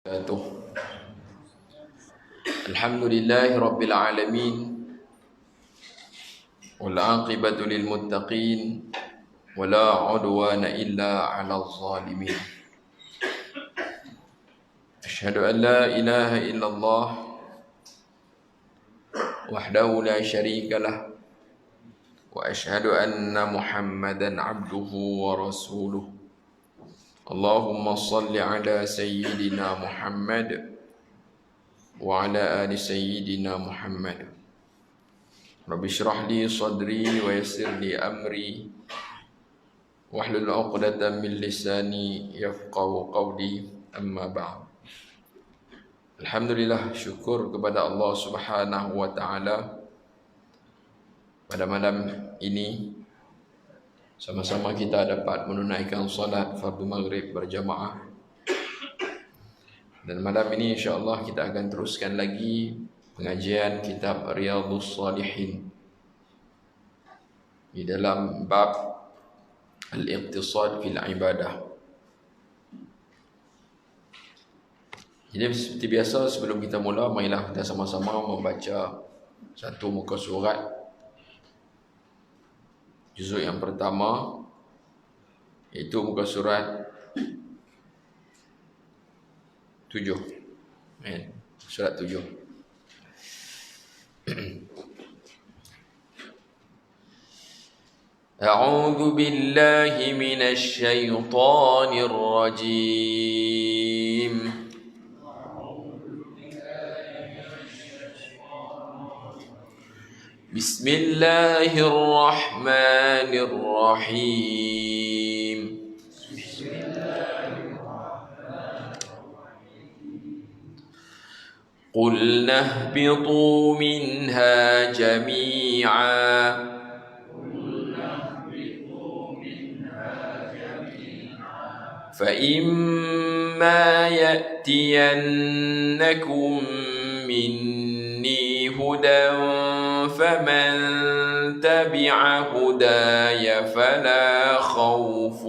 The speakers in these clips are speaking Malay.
wabarakatuh. Alhamdulillahi rabbil alamin, wal aqibatu lil muttaqin, wala udwana illa 'alal zalimin. Asyhadu an la ilaha illallah wahdahu la syarika lah, wa asyhadu anna Muhammadan 'abduhu wa rasuluh. Allahumma salli ala sayyidina Muhammad wa ala ali sayyidina Muhammad. Rabbi syrah li sadri wa yassir li amri wahlul 'uqdatam min lisani yafqahu qawli, amma ba'd. Alhamdulillah, syukur kepada Allah Subhanahu wa taala, pada malam ini sama-sama kita dapat menunaikan salat fardu maghrib berjamaah. Dan malam ini insya-Allah kita akan teruskan lagi pengajian kitab Riyadhus Shalihin di dalam bab al-iqtisad fil ibadah. Jadi seperti biasa, sebelum kita mula, marilah kita sama-sama membaca satu muka surat juzuk yang pertama, iaitu muka surat 7. Surat 7. A'udzu billahi minasy syaithanir rajim. Bismillahirrahmanirrahim. Qulna ihbitu minha jami'a fa imma ya'tiyannakum minni hudan فمن تبع هداي فلا خوف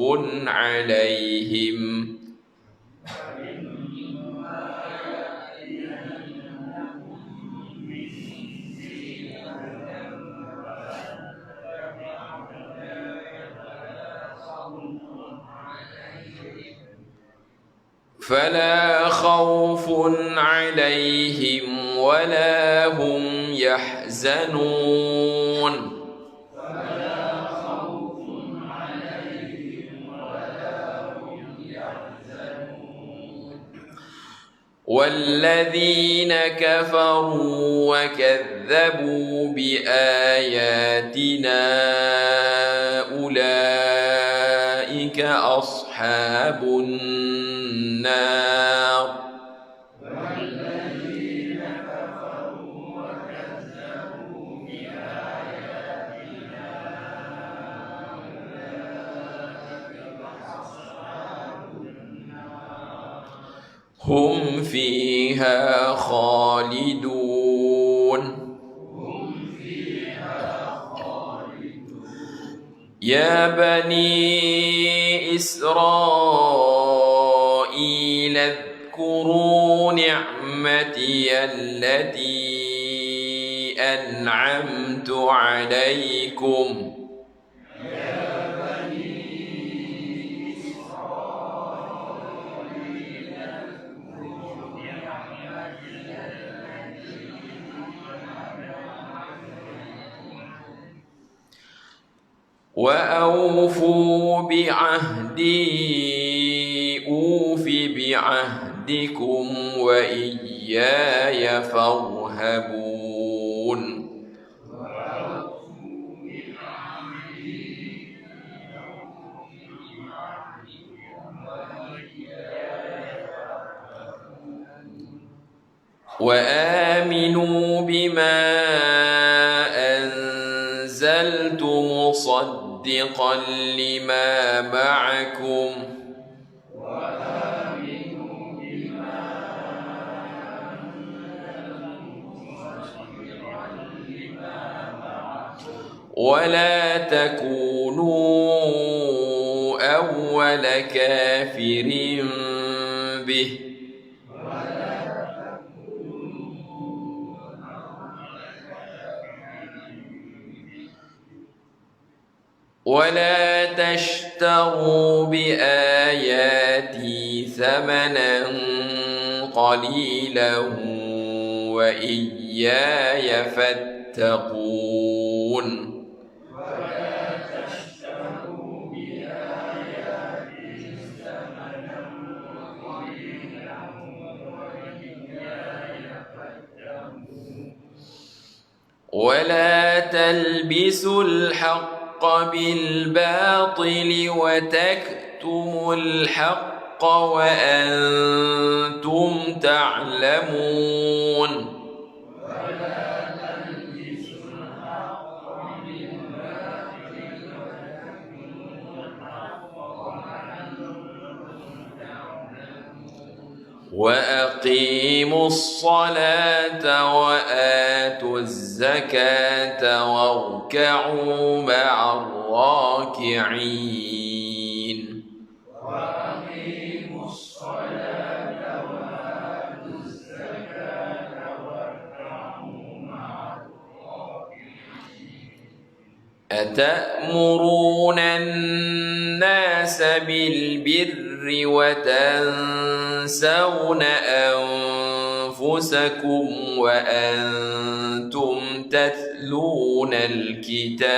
عليهم ولا هم يحزنون. والذين كفروا وكذبوا بآياتنا أولئك أصحاب النار. هم فيها خالدون. يا بني إسرائيل اذكروا نعمتي التي أنعمت عليكم وأوفوا بعهدي أوف بعهدكم وإياي فارهبون. وآمنوا بما أنزلت مصدقا لما معكم ولا تكونوا أول كافر به ولا تشتروا بآياتي ثمنا قليلا وإياي فاتقون ولا تلبسوا الحق بالباطل وتكتموا الحق وأنتم تعلمون وأقيموا الصلاة وآتوا الزكاة واركعوا مع الراكعين أتأمرون الناس بالبر وتنسون أنفسكم وأنتم تتلون الكتاب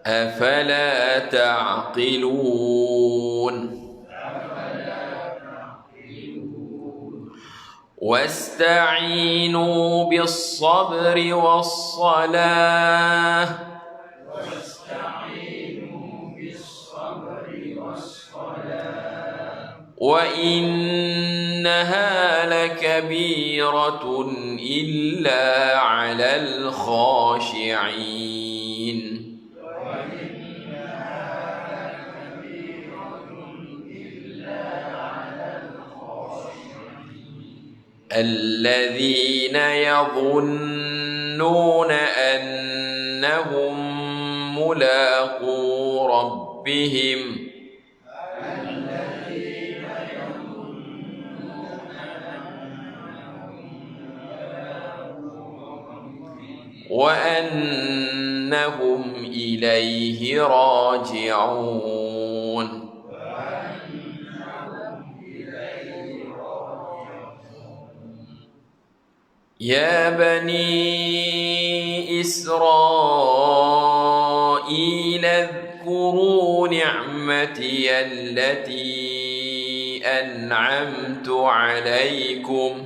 أفلا تعقلون واستعينوا بالصبر والصلاة وإنها لكبيرة إلا على الخاشعين الذين يظنون أنهم ملاقو ربهم وأنهم إليه راجعون يا بني إسرائيل اذكروا نعمتي التي أنعمت عليكم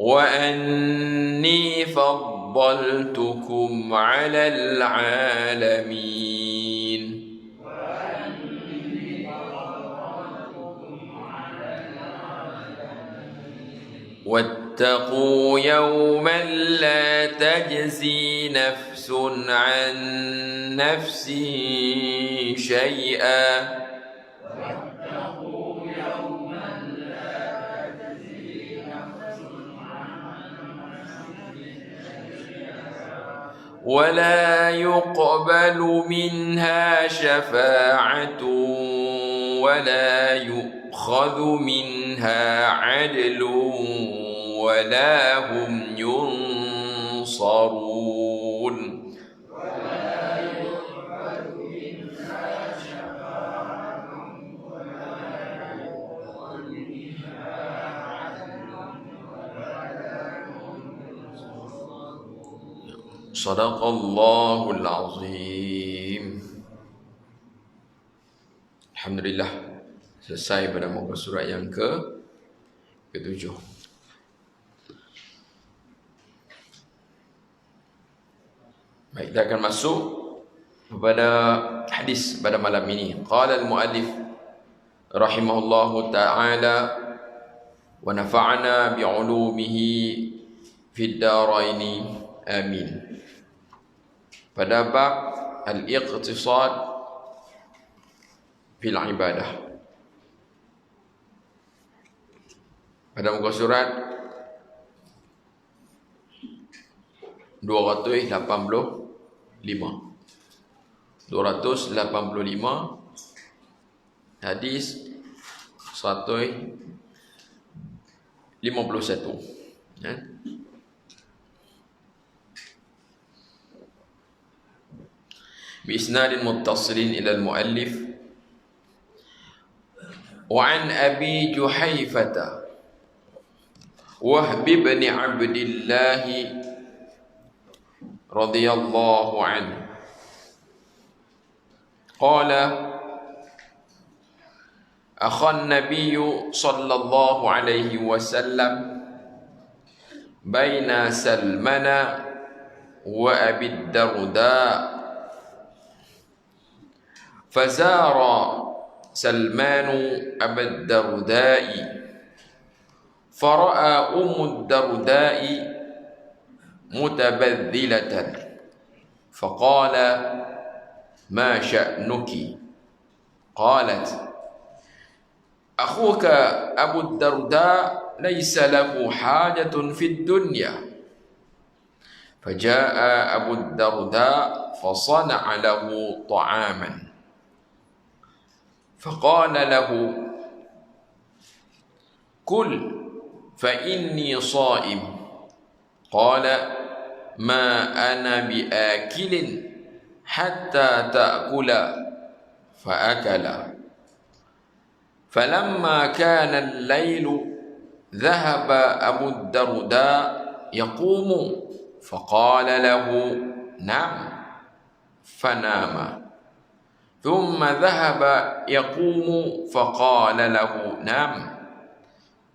وأني فضلتكم على العالمين واتقوا يوما لا تجزي نفس عن نفس شيئا ولا يقبل منها شفاعة ولا يؤخذ منها عدل ولا هم ينصرون Sadaqallahul azim. Alhamdulillah, selesai pada muka surat yang ke-7. Baik, kita akan masuk kepada hadis pada malam ini. Qala al-muallif rahimahullahu ta'ala wa nafa'ana bi'ulumihi fid daraini amin. Pada bab al-iqtisad fil ibadah. Pada muka surat 285 hadis 151 ya. بإسناد متصل إلى المؤلف وعن أبي جحيفة وهب بن عبد الله رضي الله عنه قال أخى النبي صلى الله عليه وسلم بين سلمان وأبي الدرداء فزار سلمان أبا الدرداء فرأى الدرداء متبذلة فقال ما شأنك؟ قالت أخوك أبو الدرداء ليس له حاجة في الدنيا. فجاء أبو الدرداء فصنع له طعاما فقال له كل فإني صائم. قال ما أنا بآكل حتى تأكل فأكل. فلما كان الليل ذهب أبو الدرداء يقوم فقال له نم فنام. ثم ذهب يقوم فقال له نم.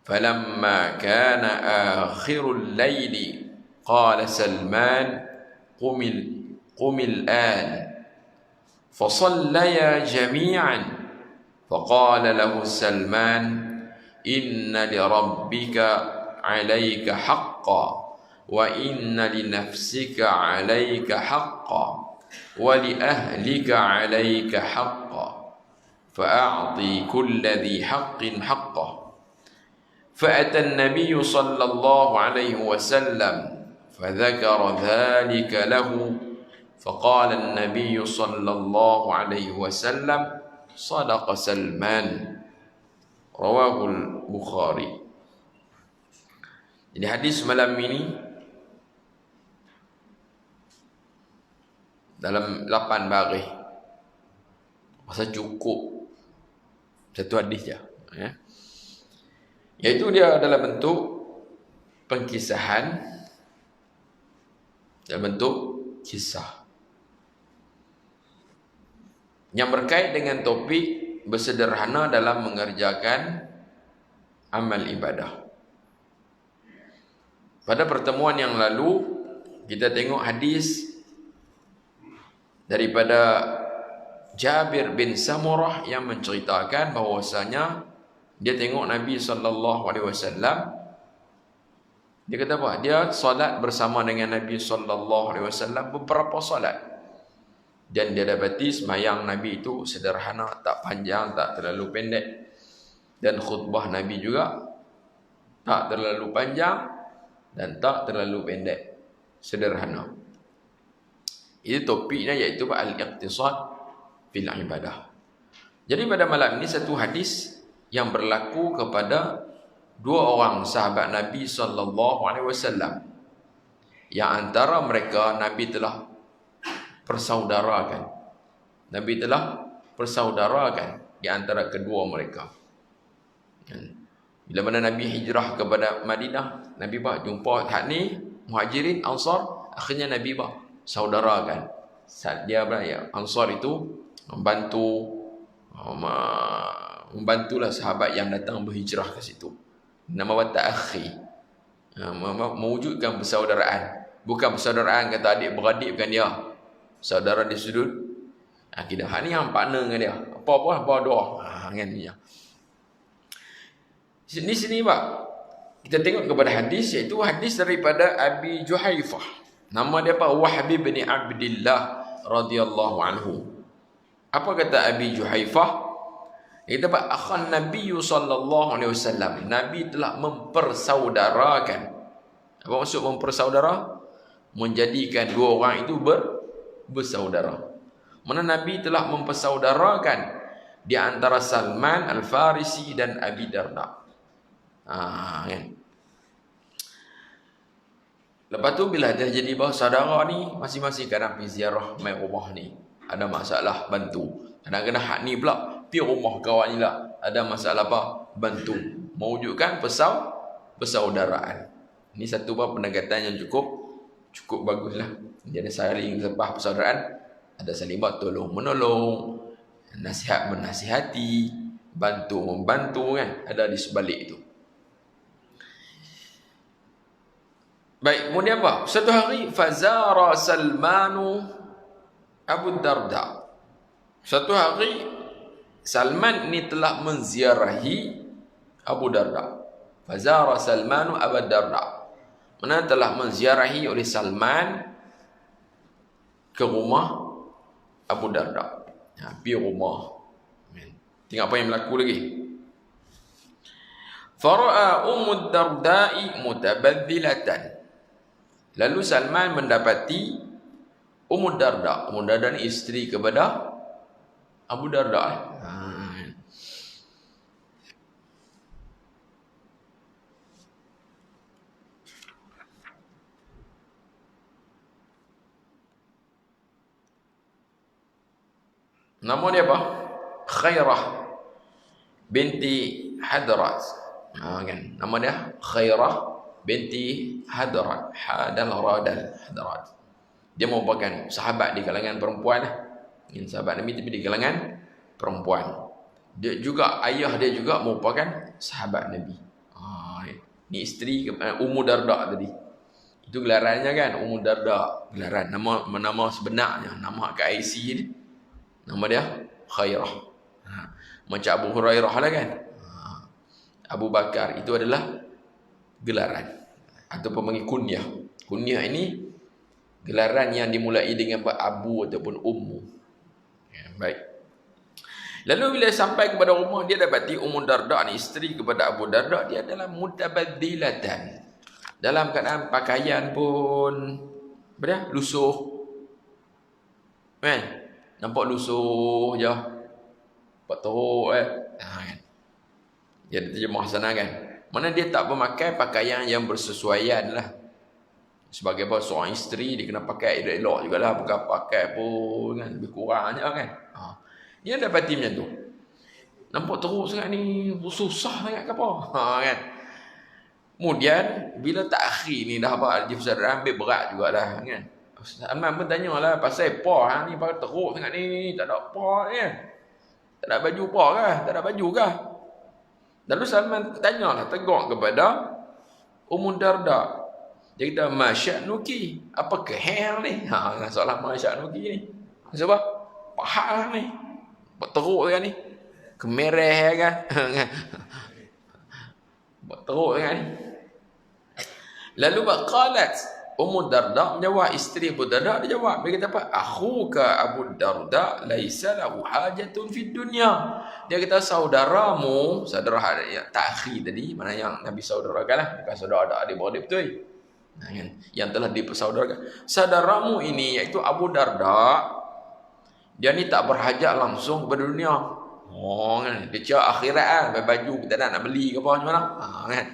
فلما كان آخر الليل قال سلمان قم الآن. فصليا جميعا فقال له سلمان إن لربك عليك حقا وإن لنفسك عليك حقا ولأهلك عليك حقا فأعطي كل ذي حق حقه. فأتى النبي صلى الله عليه وسلم فذكر ذلك له فقال النبي صلى الله عليه وسلم صدق سلمان. رواه البخاري. Jadi hadis malam ini dalam 8 baris. Masa cukup satu hadis je ya. Iaitu dia dalam bentuk pengkisahan, dalam bentuk kisah yang berkait dengan topik bersederhana dalam mengerjakan amal ibadah. Pada pertemuan yang lalu kita tengok hadis daripada Jabir bin Samurah yang menceritakan bahawasanya dia tengok Nabi SAW. Dia kata apa? Dia solat bersama dengan Nabi SAW beberapa solat. Dan dia dapati semayang Nabi itu sederhana, tak panjang, tak terlalu pendek. Dan khutbah Nabi juga tak terlalu panjang dan tak terlalu pendek, sederhana. Itu topiknya, iaitu al-iqtisad fil ibadah. Jadi pada malam ini satu hadis yang berlaku kepada dua orang sahabat Nabi SAW, yang antara mereka Nabi telah persaudarakan. Nabi telah persaudarakan di antara kedua mereka. Bila mana Nabi hijrah kepada Madinah, Nabi jumpa hak ni Muhajirin, Ansar, akhirnya Nabi saudarakan. Saat dia Ansar itu membantulah sahabat yang datang berhijrah ke situ. Nama wata akhi, mewujudkan persaudaraan. Bukan persaudaraan kata adik beradik, bukan dia. Saudara di sudut akidah. Hak ni yang partner dengan dia. Apa-apa doa. Kan dia. Sini Pak, kita tengok kepada hadis, iaitu hadis daripada Abi Juhaifah. Nama dia apa? Wahb bin Abdillah radhiyallahu anhu. Apa kata Abi Juhaifah? Kita dapat akhan Nabi sallallahu alaihi wasallam. Nabi telah mempersaudarakan. Apa maksud mempersaudara? Menjadikan dua orang itu bersaudara. Mana Nabi telah mempersaudarakan di antara Salman Al-Farisi dan Abi Darda. Kan? Lepas tu bila dah jadi bersaudara ni, masing-masing kadang pergi ziarah mai rumah ni. Ada masalah bantu. Kadang-kadang hak ni pula pergi rumah kawan ni lah. Ada masalah apa? Bantu. Mewujudkan persaudaraan. Ini satu pendekatan yang cukup baguslah. Jadi saling sepah persaudaraan, ada saling tolong menolong, nasihat menasihati, bantu membantu kan, ada di sebalik itu. Baik, kemudian apa? Satu hari fazara Salmanu Abu Darda. Satu hari Salman ini telah menziarahi Abu Darda. Fazara Salmanu Abu Darda. Mana telah menziarahi oleh Salman ke rumah Abu Darda. Pergi rumah. Tengok apa yang berlaku lagi. Fara'a Ummu Darda'i mutabadzilatan. Lalu Salman mendapati Ummu Darda. Ummu Darda ni isteri kepada Abu Darda. Nama dia apa? Khairah binti Hadrat. Kan? Nama dia Khairah binti Hadrat. Hadrat. Dia merupakan sahabat di kalangan perempuan. Sahabat Nabi tapi di kalangan perempuan. Dia juga, ayah dia juga merupakan sahabat Nabi. Ni isteri Ummu Darda tadi. Itu gelarannya kan, Ummu Darda. Gelaran nama sebenarnya, nama kat IC ni. Nama dia Khairah. Macam Abu Hurairah lah kan. Abu Bakar itu adalah gelaran atau pemanggil kunyah. Kunyah ini gelaran yang dimulai dengan Abu ataupun Ummu. Baik. Lalu bila sampai kepada rumah, dia dapati Ummu Darda ni isteri kepada Abu Darda, dia adalah mutabadzilatan. Dalam keadaan pakaian pun lusuh. Kan? Nampak lusuh je. Nampak teruk kan. Dia terjemah sana kan. Mana dia tak memakai pakaian yang bersesuaian lah. Sebagai seorang isteri, dia kena pakai elok-elok jugalah. Bukan pakai pun kan, lebih kurang je kan. Dia dapati macam tu. Nampak teruk sangat ni, susah sangat ke apa. Kan. Kemudian bila takhir ni dah apa, Al-Jifzar ambil berat jugalah kan. Salman pun tanyalah pasal apa ni pakai teruk sangat ni, tak ada apa kan. Tak ada baju apa kah? Tak ada baju kah? Lalu Salman tanyalah, tegur kepada Ummu Darda. Dia kata, "Masya'nuki, apa keher ni?" Soalan masya'nuki ni. Sebab pahal ni. Buat teruk kan ni. Kemerah kan. Buat teruk kan ni. Lalu qalat Ummu Darda menjawab, isteri Abu Darda dia jawab. Dia kata apa? Akhuka Abu Darda laisa lahu hajatun fid dunya. Dia kata saudaramu, saudara yang takhir tadi, mana yang Nabi saudarakan lah, bukan saudara adik beradik betul. Yang telah dipersaudarakan. Saudaramu ini iaitu Abu Darda, dia ni tak berhajat langsung kepada dunia. Kan? Dia cakap akhirat baju kita nak beli ke apa macam mana? Kan?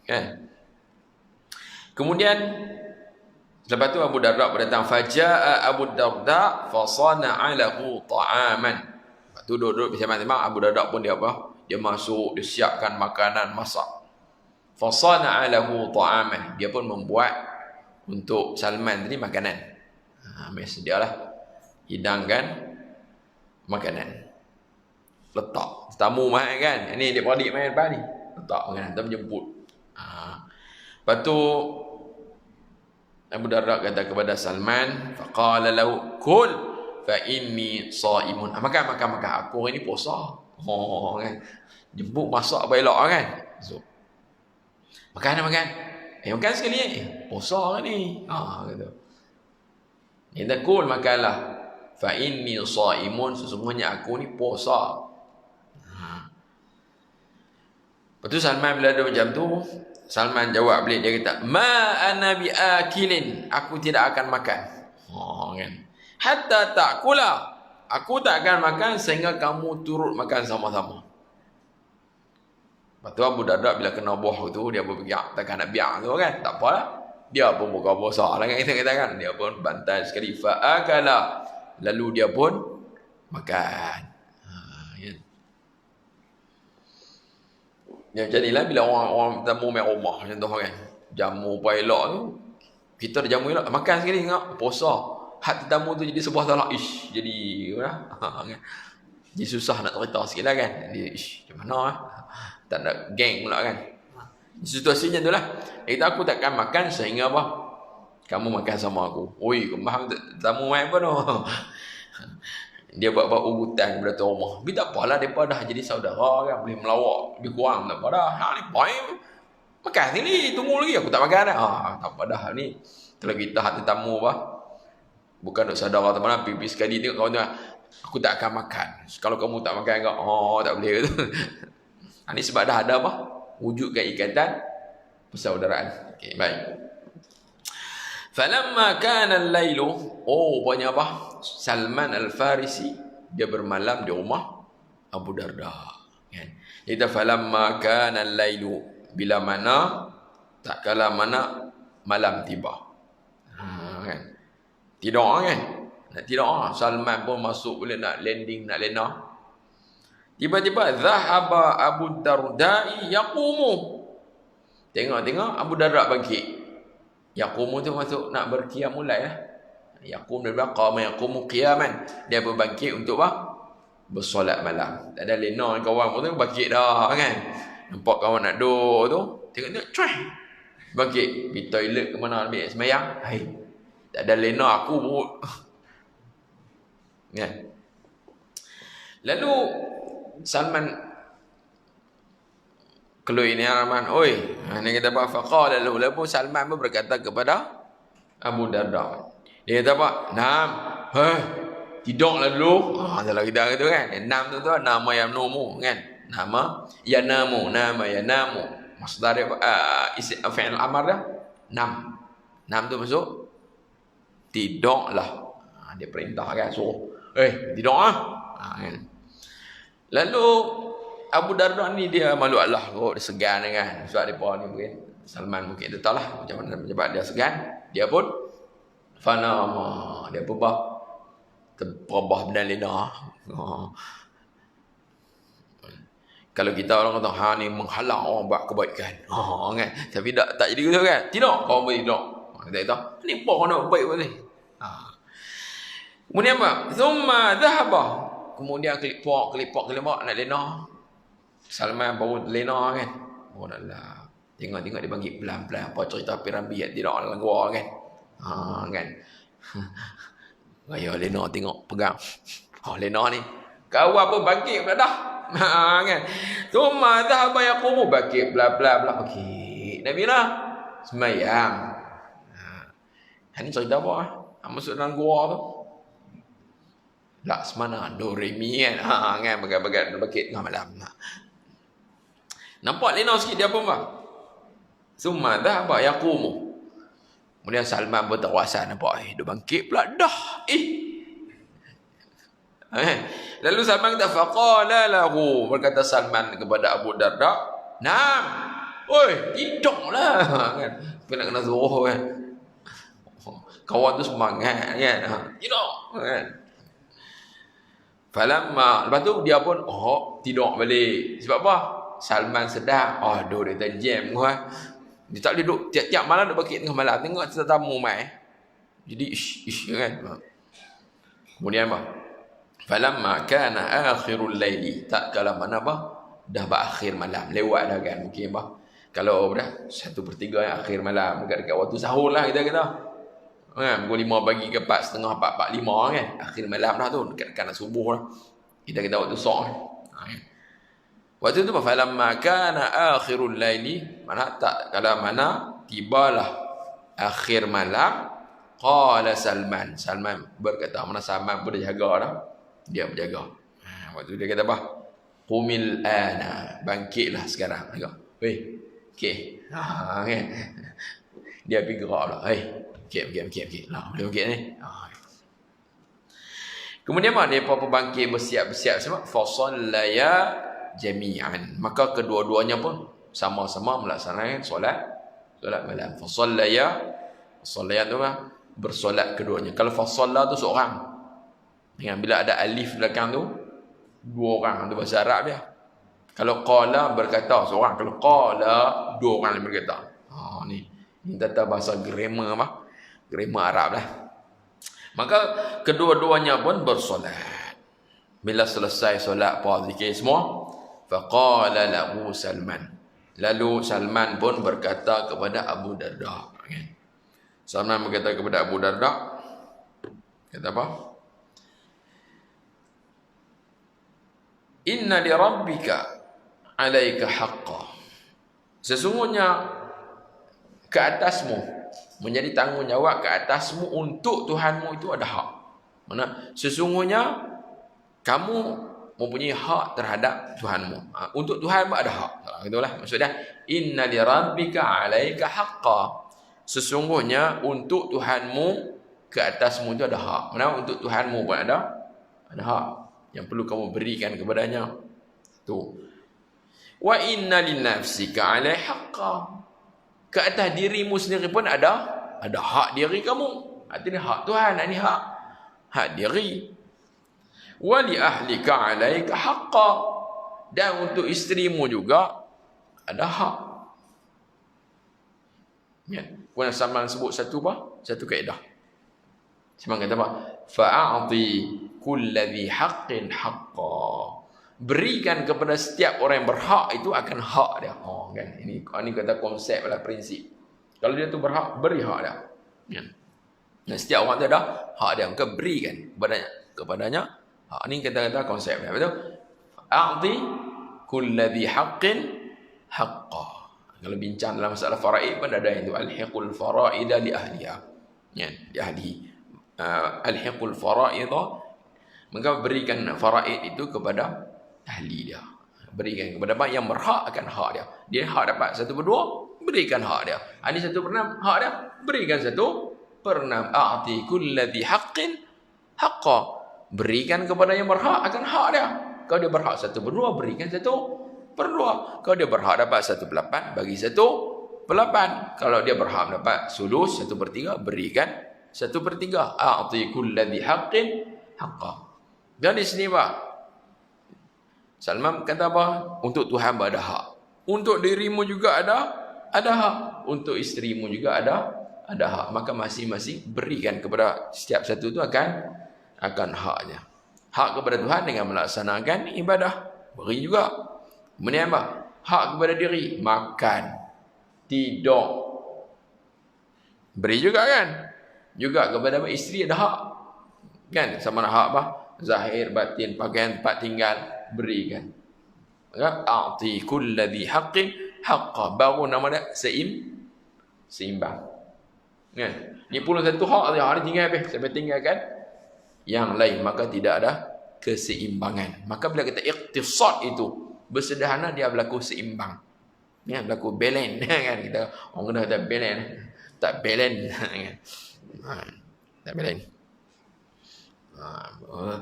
Kan? Kemudian lepas tu Abu Darda berdatang, faja'a Abu Darda fasana'a lahu ta'aman. Lepas tu duduk bersama-sama Abu Darda pun dia apa? Dia masuk, dia siapkan makanan masak. Fasana'a lahu ta'aman. Dia pun membuat untuk Salman tadi makanan. Sedialah hidangkan makanan. Letak tamu mai kan. Ini dia beradik mai depan ni. Letak makanan, tak menjemput. Lepas tu Abu Darda kata kepada Salman, faqala lahu kul fa inni shaimun. Makan. Aku hari ni puasa. Kan. Jemput masak apa elok kan. So, makan. Makan sekali puasa kan ni. Kata. Dia kata kul makanlah. fa inni shaimun, sesungguhnya aku ni puasa. Lepas tu Salman bila ada macam tu, Salman jawab balik, dia kata, ma ana bi akilin, aku tidak akan makan. Kan. Hatta ta'kula, aku tak akan makan sehingga kamu turut makan sama-sama. Lepas tu Abu Darda bila kena buah tu, dia pun pergi takkan nak biar tu kan. Tak apalah. Dia pun buka puasa lah kan, kita kata kan. Dia pun bantai sekali. Fa'akala. Lalu dia pun makan. Ya. Ya, macam inilah bila orang tamu main rumah macam tu kan. Jamu pun elok tu. Kita ada jamu elok. Makan sekali tengok. Puasa. Hak tetamu tu jadi sebuah talak. Ish. Jadi apa kan. Jadi susah nak cerita sikit lah kan. Dia ish. Macam mana lah. Tak nak geng pula kan. Situasinya tu lah. Kita aku takkan makan sehingga apa? Kamu makan sama aku. Oi, kemah tamu main apa tu? Dia buat urutan kepada tu rumah. Tapi tak apalah, mereka dah jadi saudara kan. Boleh melawak. Lebih kurang tak apa dah. Ni boy. Makan sini. Tunggu lagi. Aku tak makan dah. Tak apa dah ni. Kalau kita hati tamu apa? Bukan duk saudara teman lah. Pipi sekali tengok kawan tu. Aku tak akan makan. Kalau kamu tak makan kau. Tak boleh tu. Ini sebab dah ada apa? Wujudkan ikatan persaudaraan. Okey, baik. Falamma kana al-lailu, rupanya apa? Salman Al-Farisi dia bermalam di rumah Abu Darda. Kan? Kita falamma kana al-lailu, bila mana tak kala mana malam tiba. Kan? Tidur kan? Nak tidur. Salman pun masuk boleh nak landing, nak lena. Tiba-tiba zahaba Abu Darda yaqumu. Tengok-tengok Abu Darda bangkit. Yaqumu tu masuk nak berqiyam mulai lah. Yaqum dari belakang yaqumu qiyaman. Dia berbangkit untuk apa? Bersolat malam. Tak ada lena kawan pun tu bangkit dah kan. Nampak kawan nak duduk tu, tengok-tengok cuai. Bangkit pergi toilet ke mana ambil sembahyang. Hai. Tak ada lena aku pun. Kan? Lalu Salman keluar ini Rahman, oi, ni kata apa? Faqala lahu, lalu Salman pun berkata kepada Abu Darda. Dia kata apa? Nam, tidurlah dulu. Kalau kita kata kan, nam tu nama yang nomu kan? Nama yanamu, nama yanamu. Masdar isim fi'il amr dah. Nam. Nam tu masuk tidurlah. Dia perintah kan, suruh, tidur kan? Lalu Abu Darda ni dia malu Allah kot, dia segan kan. Sebab dia ni mungkin Salman mungkin dia tahu lah macam mana sebab dia segan. Dia pun fanama, dia pebah terperabah benda lena. Kalau kita orang kata ni menghalang orang buat kebaikan. Kan. Tapi tak jadi gitu kan. Tidak, kau boleh tidak. Kita kata ni apa kau nak baik boleh. Kemudian apa? Thumma dhahaba. Kemudian kelipok nak lena. Salman baru lena kan. Oh dah. Tengok dia bangkit pelan-pelan. Apa cerita piramid tidak dalam gua kan. Kan. Gaya lena tengok pegang. Lena ni. Kau apa bangkit pula dah. Kan. Thumma dhahaba yaqumu, bangkit pelan-pelan bangkit. Nabi lah sembahyang. Ini cerita apa? Masuk dalam gua tu. Laksmana Doremi kan. Kan bagai-bagai bangkit tengah malam. Nampak lena sikit dia apa? Summa dhahaba yaqumu. Kemudian Salman pun terwasan nampak dia bangkit pula dah. Lalu Salman kata faqala lahu, berkata Salman kepada Abu Darda, "Nam. Oi, tidurlah." Kan. Kena suruh kan. Kawan tu semangat kan. Tidur kan. Falamma, lepas tu dia pun tidur balik. Sebab apa? Salman sedar. Dia terjam kan. Dia tak boleh duduk tiap-tiap malam dia bangkit tengah malam. Tengok tetamu mai. Jadi ish kan. Kemudian apa? Falamma kana akhirul laili. Tak kala mana apa? Dah berakhir malam. Lewat dah kan. Mungkin apa? Kalau dah 1/3 yang akhir malam. Dekat waktu sahur lah kita kata. Kan? Pukul 5 pagi ke 4, setengah 4, 4:05 kan. Akhir malam dah tu. Dekat nak subuh lah. Kita kata waktu sok kan. Waktu tu falamma kana akhirul laili, mana tak kala mana tibalah akhir malam, Qala Salman. Salman berkata, mana Salman pun dia jaga dah. Dia berjaga. Waktu dia kata apa? Qumil ana. Bangkitlah sekarang. Weh, okey. Kan? Dia pergi gerak dah. Okey. Lah, boleh bangkit ni. Kemudian dia apa bangkit bersiap-siap semua. Fa sallaya jami'an. Maka kedua-duanya pun sama-sama melaksanakan solat malam. Fa sallaya tu bersolat keduanya. Kalau fa salla tu seorang. Dengan bila ada alif belakang tu dua orang, tu bahasa Arab dia. Kalau qala berkata seorang, kalau qala dua orang yang berkata. Ni tata bahasa grammar grammar Arab lah. Maka kedua-duanya pun bersolat. Bila selesai solat apa zikir semua, faqala lahu Salman. Lalu Salman pun berkata kepada Abu Darda. Salman berkata kepada Abu Darda, kata apa? Inna li rabbika alaika haqqan. Sesungguhnya ke atasmu, menjadi tanggungjawab ke atasmu untuk Tuhanmu itu ada hak. Mana? Sesungguhnya kamu mempunyai hak terhadap Tuhanmu. Untuk Tuhanmu ada hak. Itulah maksudnya. Inna li rabbika alaika haqqan. Sesungguhnya untuk Tuhanmu ke atasmu itu ada hak. Mana? Untuk Tuhanmu pun ada hak yang perlu kamu berikan kepadanya. Tu. Wa inna li nafsika alaika haqqan. Ke atas dirimu sendiri pun ada hak diri kamu. Artinya hak Tuhan, ini hak diri. Wa li ahlika alaika haqqan. Dan untuk isterimu juga ada hak. Ya, Puan Salman sebut satu kaedah. Sebab kata apa? Fa'ati kulladhi haqqin haqqa. Berikan kepada setiap orang yang berhak itu akan hak dia. Kan? Ini kata konsep lah, prinsip. Kalau dia tu berhak, beri hak dia. Ya. Dan setiap orang tu ada hak dia. Maka berikan kepadanya hak. Ini kata-kata konsep dia. Betul? A'ti kulladhi haqqin haqqa. Kalau bincang dalam masalah faraid pun ada yang itu. Alhiqul faraidah li ahliha. Ya, li ahli. Alhiqul faraidah. Maka berikan faraid itu kepada ahli dia. Berikan kepada apa yang berhak akan hak dia. Dia hak dapat 1/2, berikan hak dia. Ini 1/6 hak dia, berikan 1/6. A'ti kulladhi haqqin haqqa. Berikan kepada yang berhak akan hak dia. Kalau dia berhak 1/2, berikan 1/2. Kalau dia berhak dapat 1/8, bagi 1/8. Kalau dia berhak dapat sulus 1/3, berikan 1/3. A'ti kulladhi haqqin haqqa. Dan di sini Salman kata apa? Untuk Tuhan ada hak. Untuk dirimu juga ada hak. Untuk isterimu juga ada hak. Maka masing-masing berikan kepada setiap satu itu akan haknya. Hak kepada Tuhan dengan melaksanakan ibadah. Beri juga. Kemudian apa? Hak kepada diri. Makan. Tidur. Beri juga kan? Juga kepada isteri ada hak. Kan? Sama ada hak apa? Zahir, batin, pakaian, tempat tinggal. Berikan. A'ti kulladhi haqqin haqqa. Baru nama dia seimbang. Kan? Ni pun satu hak dia hari tinggal habis. Sampai tinggalkan yang lain, maka tidak ada keseimbangan. Maka bila kita iqtisad itu bersederhana, dia berlaku seimbang. Ya, berlaku balance kan. Kita orang kena kata balance. Tak balance kan. Tak balance.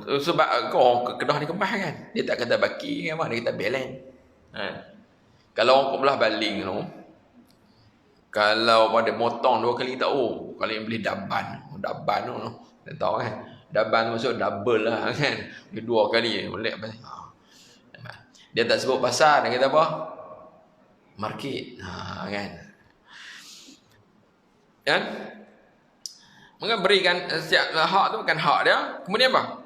Sebab kau Kedah ni kemas kan, dia tak kata baki kan, dia kata balance. Kalau orang belah baling tu, kalau pada motong 2 kali tak, kalau yang beli daban tu dia tahu kan, daban tu maksud double lah kan, dia 2 kali boleh. Dia tak sebut pasar, dia kata apa? Market. Kan? Maka berikan setiap hak tu kan hak dia. Kemudian apa?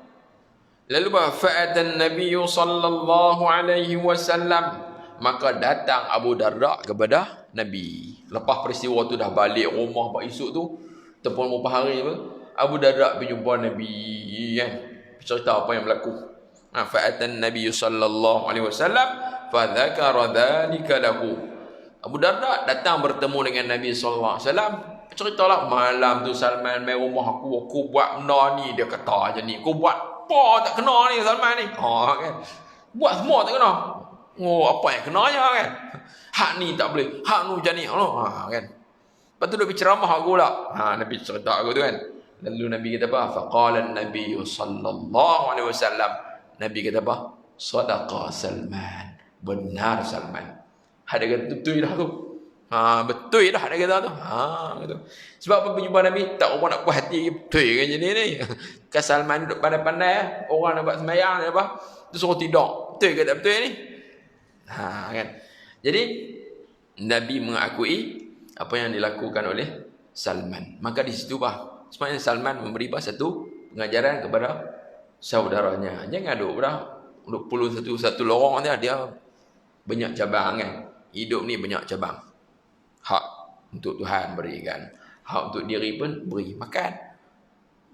Lalu fa'atan Nabiyyu sallallahu alaihi wasallam. Maka datang Abu Darda kepada Nabi. Lepas peristiwa tu dah balik rumah esok tu, tepun berapa hari apa? Abu Darda pergi jumpa Nabi kan. Cerita apa yang berlaku. Fa'atan Nabiyyu sallallahu alaihi wasallam fa dzakara dzalika lahu. Abu Darda datang bertemu dengan Nabi sallallahu alaihi wasallam. ceritalah malam tu Salman main rumah aku buat benda ni, dia kata je ni, aku buat apa tak kena ni Salman ni. Kan. Buat semua tak kena. Oh, apa yang kena je kan. Hak ni tak boleh, hak nu macam ni. Kan. Lepas tu dia berceramah aku pula. Nabi cerita aku tu kan. Lalu Nabi kata apa? Faqala an-nabiy sallallahu alaihi wasallam. Nabi kata apa? Sadaqa Salman. Benar Salman. Ada kata betul dah tu. Betul dah ada kata tu. Gitu. Sebab apa berjumpa Nabi tak orang nak puas hati betul kan jadi ni. Kan Salman duduk pandai-pandai, orang nak buat sembahyang apa? Tu suruh tidur. Betul ke tak betul ni? Kan. Jadi Nabi mengakui apa yang dilakukan oleh Salman. Maka di situ sebenarnya Salman memberi satu pengajaran kepada saudaranya. Jangan duduk puluh satu lorong dia banyak cabang kan. Hidup ni banyak cabang. Hak untuk Tuhan berikan. Hak untuk diri pun beri. Makan.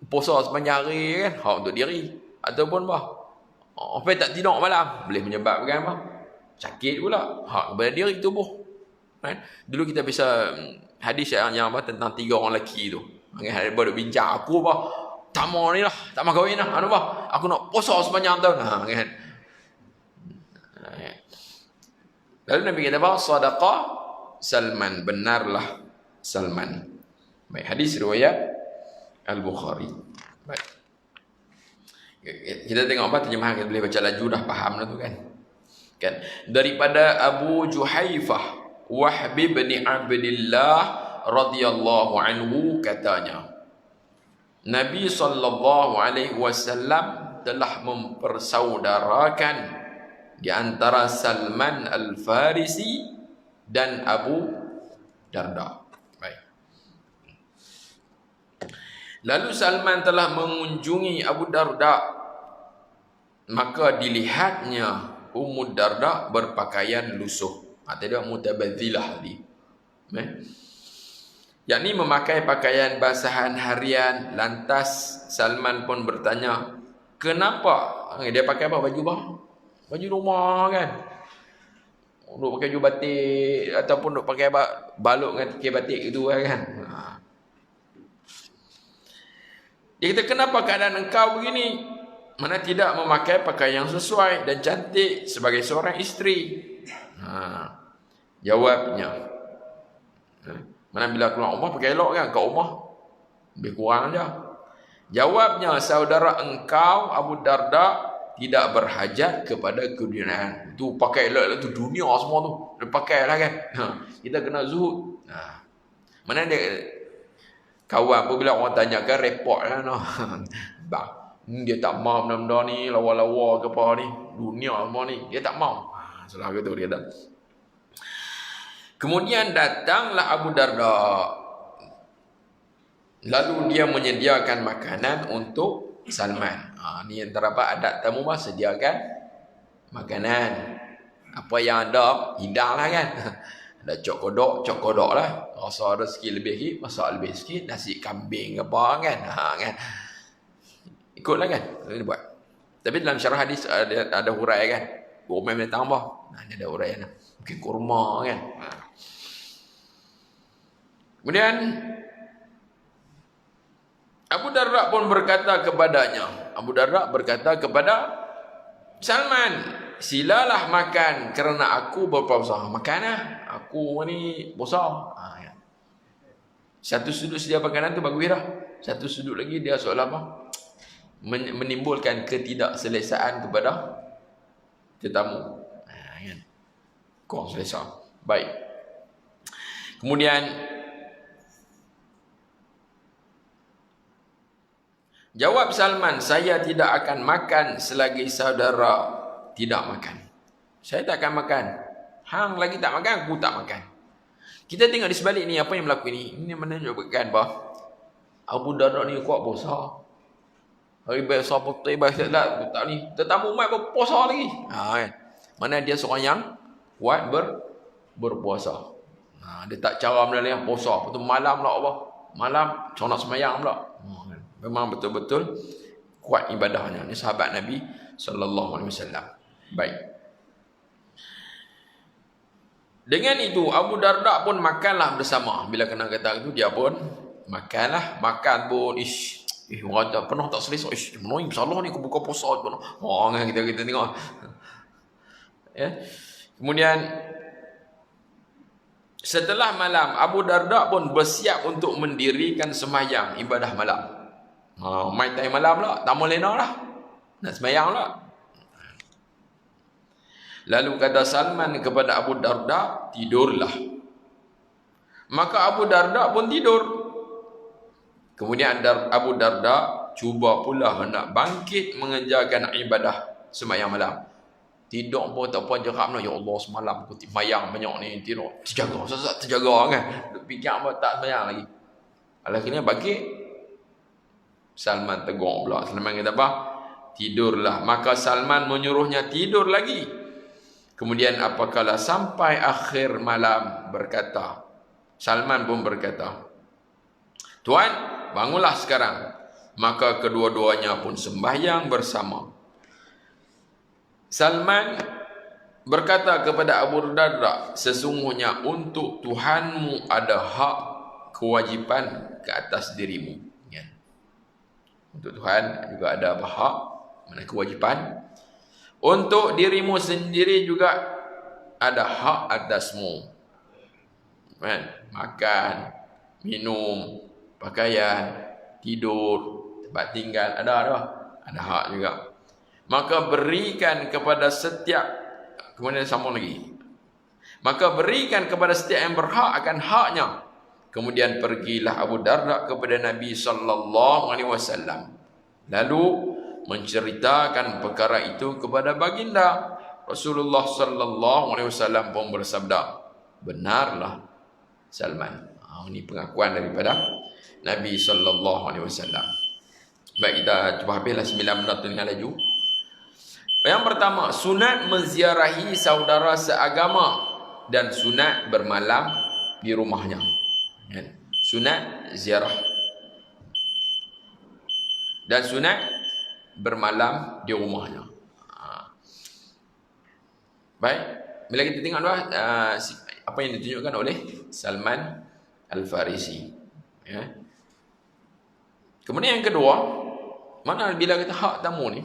Puasa sepanjang hari kan. Hak untuk diri. Ataupun apa tak tidur malam. Boleh menyebabkan sakit pula. Hak kepada diri tubuh. Kan? Dulu kita bisa hadis yang tentang 3 orang lelaki tu. Ada baru bincang aku tak mau ni lah, tak mau kahwin lah. Aku nak puasa sepanjang tahun. Kan? Lalu Nabi kata sadaqa Salman, benarlah Salman. Baik, hadis riwayat Al-Bukhari. Baik. Kita tengok terjemahan, kita boleh baca laju dah faham dah tu kan. Daripada Abu Juhaifah Wahb bin Abdillah radhiyallahu anhu katanya, Nabi sallallahu alaihi wasallam telah mempersaudarakan di antara Salman Al-Farisi dan Abu Darda. Baik. Lalu Salman telah mengunjungi Abu Darda, maka dilihatnya Ummu Darda berpakaian lusuh. Tadi mutabadhilah tadi. Yakni memakai pakaian basahan harian. Lantas Salman pun bertanya, kenapa? Dia pakai apa? Baju rumah kan. Duk pakai baju batik ataupun duk pakai balut dengan tikai batik gitu kan. Dia kata, kenapa keadaan engkau begini? Mana tidak memakai pakaian yang sesuai dan cantik sebagai seorang isteri. Jawabnya, mana bila keluar rumah pakai elok kan, kat rumah lebih kurang aja. Jawabnya, saudara engkau Abu Darda tidak berhajat kepada keduniaan. Tu pakai elok tu dunia semua tu. Dia pakai lah kan. Kita kena zuhud. Mana dia kawan pun bila orang tanya kan repot lah no. Dia tak mau benda-benda ni, lawa-lawa ke apa ni, dunia semua ni, dia tak mau. Salah gitu dia tak. Kemudian datanglah Abu Darda. Lalu dia menyediakan makanan untuk Salman. Ni antara adat tamu sediakan makanan. Apa yang ada, hidanglah kan. Ada cok kodok lah. Rasa rezeki lebih sikit, masak lebih sikit, nasi kambing apa kan. Kan. Ikutlah kan. Dia buat. Tapi dalam syarah hadis ada hurai kan. Kurma boleh tambah. Dia ada hurai kan. Mungkin kurma kan. Kemudian Abu Darda pun berkata kepadanya. Abu Darda berkata kepada Salman, silalah makan kerana aku berpuasa. Makanlah. Aku ni puasa. Satu sudut sedia makanan tu bagus dah. Satu sudut lagi dia soal apa? Menimbulkan ketidakselesaan kepada tetamu. Kan? Kurang selesa. Baik. Kemudian jawab Salman, saya tidak akan makan selagi saudara tidak makan. Saya tak akan makan. Hang lagi tak makan, aku tak makan. Kita tengok di sebalik ni apa yang berlaku ni. Ini menunjukkan bahawa Abu Darda ni kuat puasa. Hari biasa putih biasa tak ni. Tetamu mai berpuasa lagi. Kan. Mana dia seorang yang kuat berpuasa. Dia tak cara melalui puasa. Lepas tu malam lah apa? Malam nak semayang pula. Memang betul-betul kuat ibadahnya. Ini sahabat Nabi sallallahu alaihi wasallam. Baik. Dengan itu Abu Darda pun makanlah bersama. Bila kena kata itu dia pun makanlah. Makan pun orang tak pernah tak selesa. Mana salah ni aku buka puasa pun. Kan kita tengok. Ya. Kemudian setelah malam Abu Darda pun bersiap untuk mendirikan sembahyang ibadah malam. Mai time malam lah, tamu lena lah. Nak sembahyang lah. Lalu kata Salman kepada Abu Darda, tidurlah. Maka Abu Darda pun tidur. Kemudian Abu Darda cuba pula hendak bangkit mengerjakan ibadah sembahyang malam. Tidur pun tak apa jerak nak, ya Allah semalam aku sembahyang banyak ni, tidur. Terjaga kan. Duk fikir apa tak sembahyang lagi. Akhirnya bangkit. Salman tegur pula. Salman kata apa? Tidurlah. Maka Salman menyuruhnya tidur lagi. Kemudian apakala sampai akhir malam berkata, Salman pun berkata, Tuan, bangunlah sekarang. Maka kedua-duanya pun sembahyang bersama. Salman berkata kepada Abu Darda, sesungguhnya untuk Tuhanmu ada hak kewajipan ke atas dirimu. Ya. Untuk Tuhan juga ada hak, mana kewajipan. Untuk dirimu sendiri juga ada hak atasmu. Makan, minum, pakaian, tidur, tempat tinggal, ada hak juga. Maka berikan kepada setiap, kemudian sambung lagi. Maka berikan kepada setiap yang berhak akan haknya. Kemudian pergilah Abu Darda kepada Nabi SAW. Lalu menceritakan perkara itu kepada baginda. Rasulullah SAW pun bersabda, benarlah Salman. Ini pengakuan daripada Nabi SAW. Baik, kita cuba habislah 9 benda tu dengan laju. Yang pertama, sunat menziarahi saudara seagama dan sunat bermalam di rumahnya. Sunat ziarah dan sunat bermalam di rumahnya. Baik, bila kita tengok apa yang ditunjukkan oleh Salman Al-Farisi. Ya. Kemudian yang kedua, mana bila kita hak tamu ni,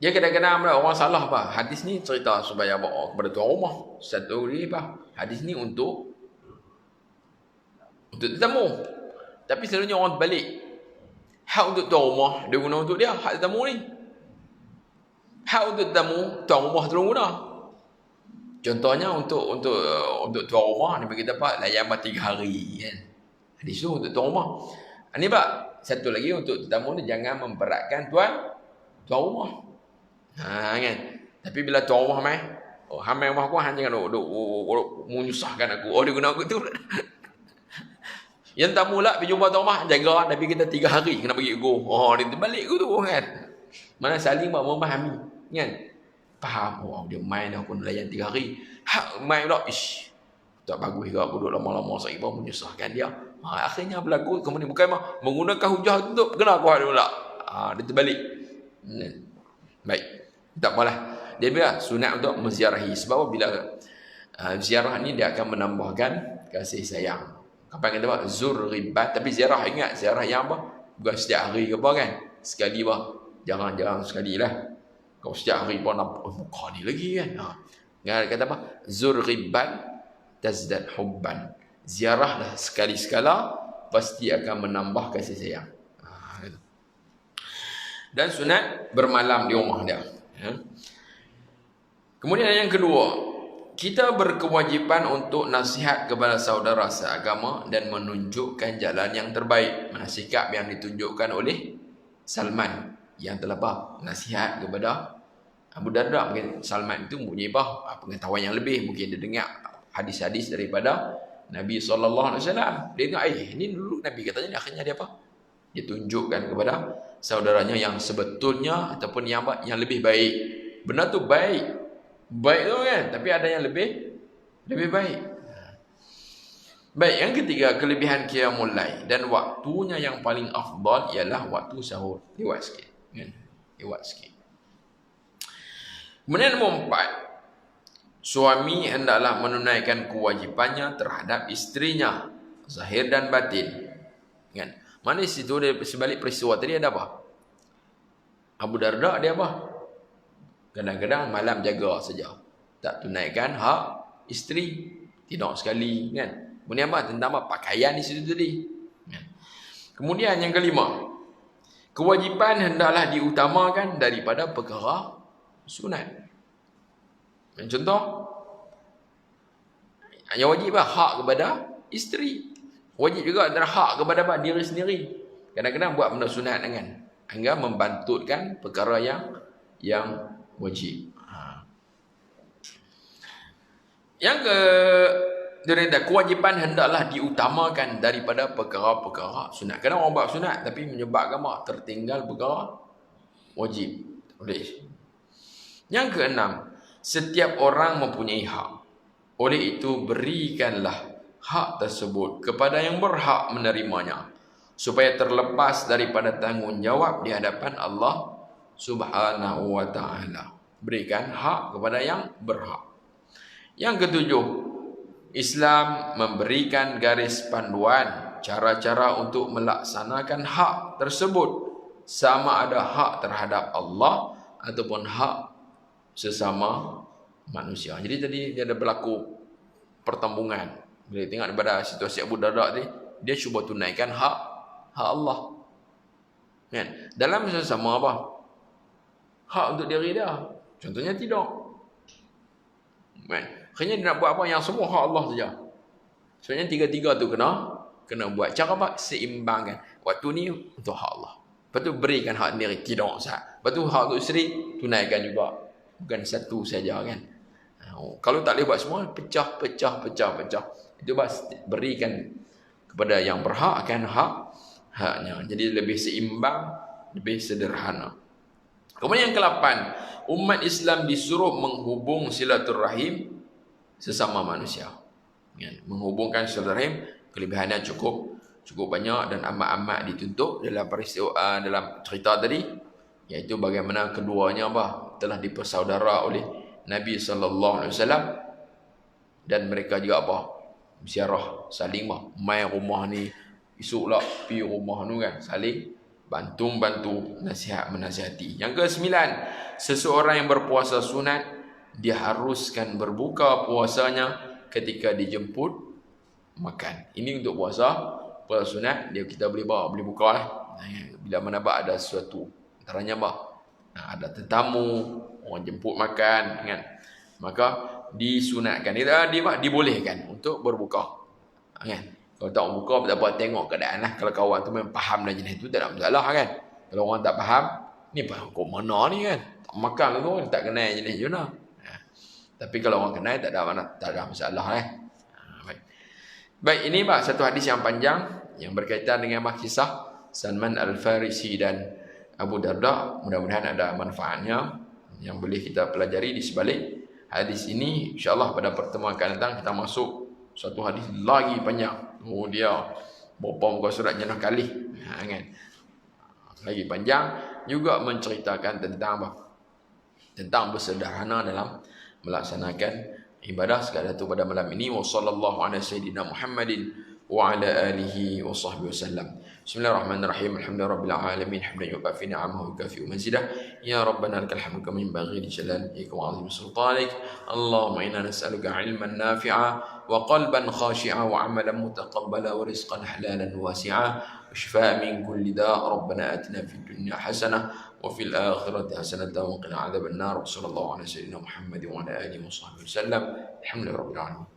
dia kadang-kadang orang salah apa? Hadis ni cerita supaya bawa kepada tuan rumah. Satu ni apa? Hadis ni untuk tetamu. Tapi selalunya orang balik. Hak untuk tuan rumah dia guna untuk dia, hak tetamu ni. Hak untuk tetamu, tuan rumah terus guna. Contohnya untuk tuan rumah ni bagi dapat layan 3 hari kan. Hadis tu untuk tuan rumah. Ni pak, satu lagi untuk tetamu ni jangan memberatkan tuan rumah. Kan. Tapi bila tuan rumah mai, hamai rumah aku hanya jangan duk menyusahkan aku. Dia guna aku tu. Yang tamu lah pergi jumpa tuan rumah, jaga Nabi kita 3 hari kena bagi go. Dia terbalik aku tu kan. Mana saling memahami kan. Faham, dia main aku layan 3 hari. Hak main pula, tak bagus ke aku duduk lama-lama saya pun menyusahkan dia. Akhirnya berlaku kemudian bukan menggunakan hujah tu kena aku ada pula. Dia terbalik. Baik. Tak apalah. Dia bilang sunat untuk menziarahi. Sebab bila ziarah ni dia akan menambahkan kasih sayang. Kapan kata apa? Zur ribat. Tapi ziarah, ingat ziarah yang apa? Bukan setiap hari ke apa kan? Sekali bah. Jarang-jarang sekali lah. Kalau setiap hari pun nampak, muka ni lagi kan? Dia kata apa? Zur ribat tazdad hubban. Ziarah dah sekali-sekala pasti akan menambah kasih sayang. Dan sunat bermalam di rumah dia. Kemudian yang kedua, kita berkewajipan untuk nasihat kepada saudara seagama dan menunjukkan jalan yang terbaik. Sikap yang ditunjukkan oleh Salman yang telah nasihat kepada Abu Darda. Mungkin Salman itu mempunyai pengetahuan yang lebih. Mungkin dia dengar hadis-hadis daripada Nabi SAW. Dia tengok, ini dulu Nabi katanya, akhirnya dia apa? Dia tunjukkan kepada saudaranya yang sebetulnya ataupun yang lebih baik. Benar tu baik tu kan, tapi ada yang lebih baik. Baik, yang ketiga, kelebihan qiyamul lail dan waktunya yang paling afdal ialah waktu sahur. Lewat sikit kan? Lewat sikit. Kemudian nombor 4, suami hendaklah menunaikan kewajipannya terhadap istrinya, zahir dan batin. Kan? Mana situ dia sebalik peristiwa tadi ada apa? Abu Darda dia apa? Kadang-kadang malam jaga saja, tak tunaikan hak isteri, tidak sekali, kan? Kemudian apa? Tentang apa? Pakaian di situ tadi. Kan? Kemudian yang kelima, kewajipan hendaklah diutamakan daripada perkara sunat. Contoh, yang wajib hak kepada isteri. Wajib juga adalah hak kepada diri sendiri. Kadang-kadang buat benda sunat dengan hingga membantutkan perkara yang wajib. Yang kewajipan hendaklah diutamakan daripada perkara-perkara sunat. Kadang orang buat sunat tapi menyebabkan tertinggal perkara wajib. Yang keenam, setiap orang mempunyai hak. Oleh itu berikanlah hak tersebut kepada yang berhak menerimanya, supaya terlepas daripada tanggungjawab di hadapan Allah Subhanahu wa ta'ala. Berikan hak kepada yang berhak. Yang ketujuh, Islam memberikan garis panduan cara-cara untuk melaksanakan hak tersebut, sama ada hak terhadap Allah ataupun hak sesama manusia. Jadi tadi dia ada berlaku pertembungan. Bila tengok daripada situasi Abu Darda ni, dia cuba tunaikan hak Allah. Kan? Dalam sesama apa? Hak untuk diri dia. Contohnya tidak. Kan? Akhirnya dia nak buat apa yang semua hak Allah saja. Sebenarnya tiga-tiga tu kena buat. Cara apa? Seimbangkan. Waktu ni untuk hak Allah. Lepas tu berikan hak diri. Tidak sah. Lepas tu hak untuk isteri tunaikan juga. Bukan satu saja kan. Kalau tak boleh buat semua, pecah. Itu berikan kepada yang berhak akan haknya. Jadi lebih seimbang, lebih sederhana. Kemudian yang ke-8, umat Islam disuruh menghubung silaturahim sesama manusia. Menghubungkan silaturahim, kelebihannya cukup banyak dan amat-amat dituntut dalam peristiwa dalam cerita tadi, iaitu bagaimana keduanya telah dipersaudara oleh Nabi sallallahu alaihi wasallam, dan mereka juga ziarah saling main rumah ni, esoklah pergi rumah tu kan, saling bantu menasihati. Yang ke-9, seseorang yang berpuasa sunat diharuskan berbuka puasanya ketika dijemput makan. Ini untuk puasa sunat kita boleh buka lah. Bila mana ada sesuatu, antaranya ada tetamu, orang jemput makan kan, maka disunatkan, dibolehkan untuk berbuka kan. Kalau tak buka, tak apa, tengok keadaan lah. Kalau kawan tu memang faham dah jenis tu, tak ada masalah kan. Kalau orang tak faham, ni kok mana ni kan, tak makan tu tak kenal jenis tu lah. Tapi kalau orang kenal, tak ada masalah lah. Baik, ini satu hadis yang panjang yang berkaitan dengan kisah Salman Al-Farisi dan Abu Darda. Mudah-mudahan ada manfaatnya yang boleh kita pelajari di sebalik hadis ini. InsyaAllah pada pertemuan akan datang kita masuk satu hadis lagi panjang. Dia berapa muka surat jenah kali kan? Lagi panjang, juga menceritakan tentang bersederhana dalam melaksanakan ibadah sekadar itu pada malam ini. Wassallallahu ala sayyidina Muhammadin wa ala alihi wa sahbihi wasallam. Bismillahirrahmanirrahim. Alhamdulillahirabbil alamin, hamdan yukafi ni'amahu wa yukafi mazidah. Ya rabbana lakal hamdu kama yanbaghi li jalalika wa 'azimi sultanik. Allahumma inna nas'aluka 'ilman nafi'a wa qalban khashi'a wa 'amalan mutaqabbala wa rizqan halalan wasi'a wa shifaa' min kulli da'. Rabbana atina fid dunya hasanah wa fil akhirati hasanah wa qina 'adzaban nar. Sallallahu alaihi wasallam Muhammad wa ala alihi wa sahbihi wasallam. Alhamdulillahirabbil alamin.